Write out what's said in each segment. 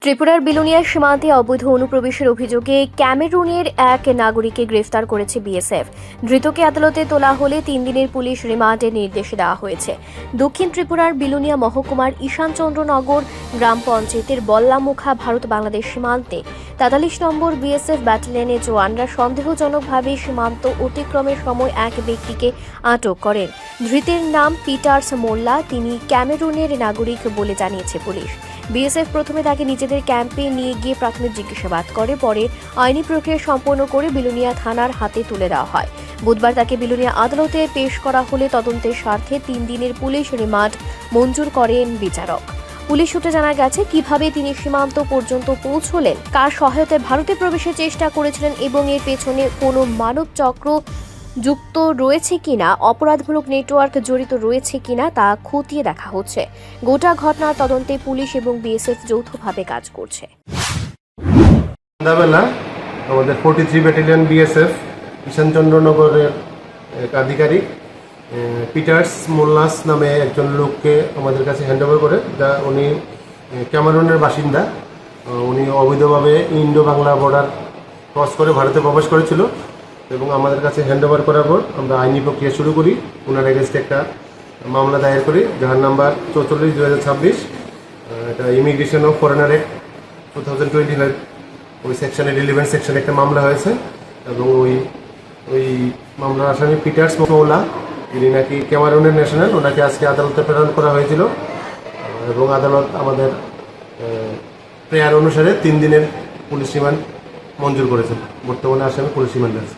ত্রিপুরার বিলোনিয়া সীমান্তে অবৈধ অনুপ্রবেশের অভিযোগে ক্যামেরুনের এক নাগরিককে গ্রেফতার করেছে বিএসএফ। ধৃতকে আদালতে তোলা হলে 3 দিনের পুলিশ রিমান্ডের নির্দেশ দেওয়া হয়েছে। দক্ষিণ ত্রিপুরার বিলোনিয়া মহকুমার ঈশানচন্দ্রনগর গ্রাম পঞ্চায়েতের বল্লামুখা ভারত বাংলাদেশ সীমান্তে 43 নম্বর বিএসএফ ব্যাটালিয়নের জওয়ানরা সন্দেহজনকভাবে সীমান্ত অতিক্রমের সময় এক ব্যক্তিকে আটক করেন। ধৃতের নাম পিটার্স মোল্লা, তিনি ক্যামেরুনের নাগরিক বলে জানিয়েছে পুলিশ। বিএসএফ প্রথমে তাকে নিজেদের ক্যাম্পে নিয়ে গিয়ে প্রাথমিক জিজ্ঞাসাবাদ করে, পরে আইনি প্রক্রিয়া সম্পন্ন করে বিলোনিয়া থানার হাতে তুলে দেওয়া হয়। বুধবার তাকে বিলোনিয়া আদালতে পেশ করা হলে তদন্তের স্বার্থে 3 দিনের পুলিশ রিমান্ড মঞ্জুর করেন বিচারক। পুলিশ সূত্রে জানা গেছে কিভাবে তিনি সীমান্ত পর্যন্ত পৌঁছলেন, কার সহায়তায় ভারতে প্রবেশের চেষ্টা করেছিলেন এবং এর পেছনে কোনো মানব চক্র যুক্ত রয়েছে কিনা, অপরাধমূলক নেটওয়ার্ক জড়িত রয়েছে কিনা তা খতিয়ে দেখা হচ্ছে। গোটা ঘটনার তদন্তে পুলিশ এবং বিএসএফ যৌথভাবে কাজ করছে। সন্ধ্যাবেলা আমাদের 43 ব্যাটালিয়ন বিএসএফ ঈশানচন্দ্রনগরের এক আধিকারিক পিটার্স মোল্লাস নামে একজন লোককে আমাদের কাছে হ্যান্ডওভার করে, যা উনি ক্যামেরুনের বাসিন্দা। উনি অবৈধভাবে ইন্ডো বাংলা বর্ডার ক্রস করে ভারতে প্রবেশ করেছিল এবং আমাদের কাছে হ্যান্ডওভার করার পর আমরা আইনি প্রক্রিয়া শুরু করি। ওনার এগেনস্টে একটা মামলা দায়ের করি, যার নাম্বার 44/2026। এটা ইমিগ্রেশন ও ফরেনার অ্যাক্ট 2025 ওই সেকশনের রিলিভেন্ট সেকশনে একটা মামলা হয়েছে এবং ওই মামলার আসামি পিটার্স মোল্লা, যিনি নাকি ক্যামেরুনের ন্যাশনাল, ওনাকে আজকে আদালতে প্রেরণ করা হয়েছিল এবং আদালত আমাদের প্রেয়ার অনুসারে 3 দিনের পুলিশ রিমান্ড মঞ্জুর করেছেন। বর্তমানে আসামি পুলিশ রিমান্ডে আছে।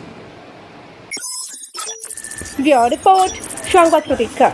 রিপোর্ট সংবাদ প্রতীক্ষা।